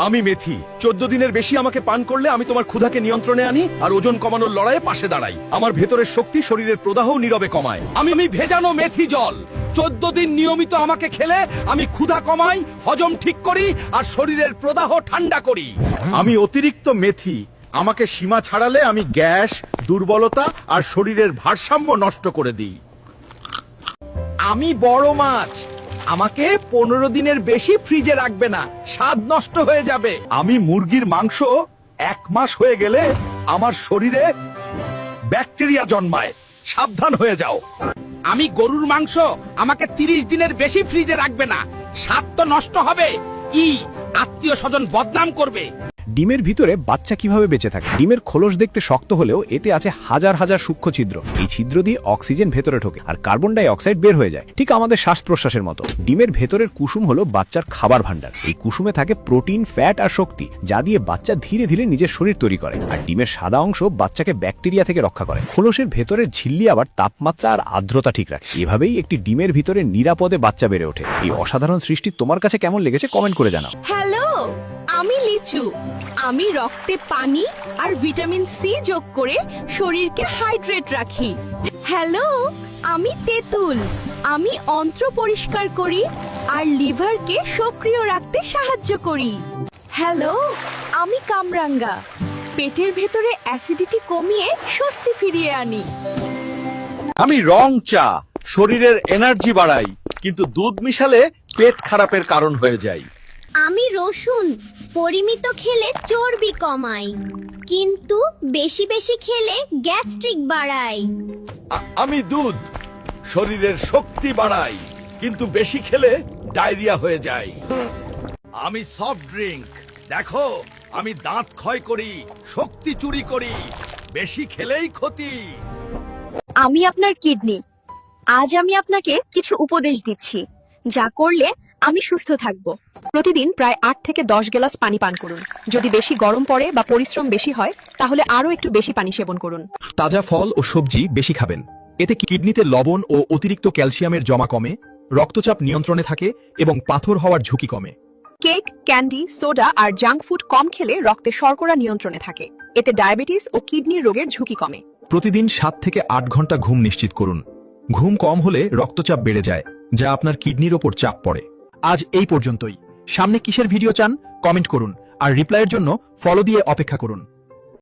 আমি মেথি 14 দিনের বেশি আমাকে পান করলে আমি তোমার ক্ষুধাকে নিয়ন্ত্রণে আনি আর ওজন কমানোর লড়াইয়ে পাশে দাঁড়াই। আমার ভেতরের শক্তি শরীরের প্রদাহ নীরবে কমায়। আমি ভেজানো মেথি জল 14 দিন নিয়মিত আমাকে খেলে আমি ক্ষুধা কমাই, হজম ঠিক করি আর শরীরের প্রদাহ ঠান্ডা করি। আমি অতিরিক্ত মেথি আমাকে সীমা ছাড়ালে আমি গ্যাস, দুর্বলতা আর শরীরের ভারসাম্য নষ্ট করে দিই। আমি বড় মাছ আমাকে 15 দিনের বেশি ফ্রিজে রাখবে না, স্বাদ নষ্ট হয়ে যাবে। আমি মুরগির মাংস 1 মাস হয়ে গেলে আমার শরীরে ব্যাকটেরিয়া জন্মায়, সাবধান হয়ে যাও। আমি গরুর মাংস আমাকে 30 দিনের বেশি ফ্রিজে রাখবে না, স্বাদ তো নষ্ট হবে, আত্মীয় স্বজন বদনাম করবে। ডিমের ভিতরে বাচ্চা কিভাবে বেঁচে থাকে? ডিমের খোলস দেখতে শক্ত হলেও এতে আছে হাজার হাজার সূক্ষ্ম ছিদ্র। এই ছিদ্র দিয়ে অক্সিজেন ভেতরে ঢোকে আর কার্বন ডাই অক্সাইড বের হয়ে যায়, ঠিক আমাদের শ্বাস প্রশ্বাসের মতো। ডিমের ভেতরের কুসুম হলো বাচ্চার খাবার ভান্ডার। এই কুসুমে থাকে প্রোটিন, ফ্যাট আর শক্তি, যা দিয়ে বাচ্চা ধীরে ধীরে নিজের শরীর তৈরি করে। আর ডিমের সাদা অংশ বাচ্চাকে ব্যাকটেরিয়া থেকে রক্ষা করে। খোলসের ভেতরের ঝিল্লি আবার তাপমাত্রা আর আর্দ্রতা ঠিক রাখে। এভাবেই একটি ডিমের ভিতরে নিরাপদে বাচ্চা বেড়ে ওঠে। এই অসাধারণ সৃষ্টি তোমার কাছে কেমন লেগেছে কমেন্ট করে জানাও। হ্যালো, আমি লিচু। আমি রক্তে পানি আর ভিটামিন সি যোগ করে শরীরকে হাইড্রেট রাখি। হ্যালো, আমি তেঁতুল। আমি অন্ত্র পরিষ্কার করি আর লিভারকে সক্রিয় রাখতে সাহায্য করি। হ্যালো, আমি কামরাঙ্গা। পেটের ভেতরে অ্যাসিডিটি কমিয়ে স্বস্তি ফিরিয়ে আনি। আমি রং চা শরীরের এনার্জি বাড়াই, কিন্তু দুধ মিশালে পেট খারাপের কারণ হয়ে যায়। আমি রসুন পরিমিত খেলে চর্বি কমাই, কিন্তু বেশি বেশি খেলে গ্যাস্ট্রিক বাড়ায়। আমি দুধ শরীরের শক্তি বাড়াই, কিন্তু বেশি খেলে ডায়রিয়া হয়ে যায়। আমি সফট ড্রিঙ্ক দেখো, আমি দাঁত ক্ষয় করি, শক্তি চুরি করি, বেশি খেলেই ক্ষতি। আমি আপনার কিডনি। আজ আমি আপনাকে কিছু উপদেশ দিচ্ছি, যা করলে আমি সুস্থ থাকব। প্রতিদিন প্রায় 8 থেকে 10 গ্লাস পানি পান করুন। যদি বেশি গরম পড়ে বা পরিশ্রম বেশি হয়, তাহলে আরো একটু বেশি পানি সেবন করুন। তাজা ফল ও সবজি বেশি খাবেন। এতে কিডনিতে লবণ ও অতিরিক্ত ক্যালসিয়ামের জমা কমে, রক্তচাপ নিয়ন্ত্রণে থাকে এবং পাথর হওয়ার ঝুঁকি কমে। কেক, ক্যান্ডি, সোডা আর জাঙ্ক ফুড কম খেলে রক্তে শর্করা নিয়ন্ত্রণে থাকে। এতে ডায়াবেটিস ও কিডনির রোগের ঝুঁকি কমে। প্রতিদিন 7 থেকে 8 ঘন্টা ঘুম নিশ্চিত করুন। ঘুম কম হলে রক্তচাপ বেড়ে যায়, যা আপনার কিডনির ওপর চাপ পড়ে। আজ এই পর্যন্তই। সামনে কিসের ভিডিও চান কমেন্ট করুন আর রিপ্লাইয়ের জন্য ফলো দিয়ে অপেক্ষা করুন।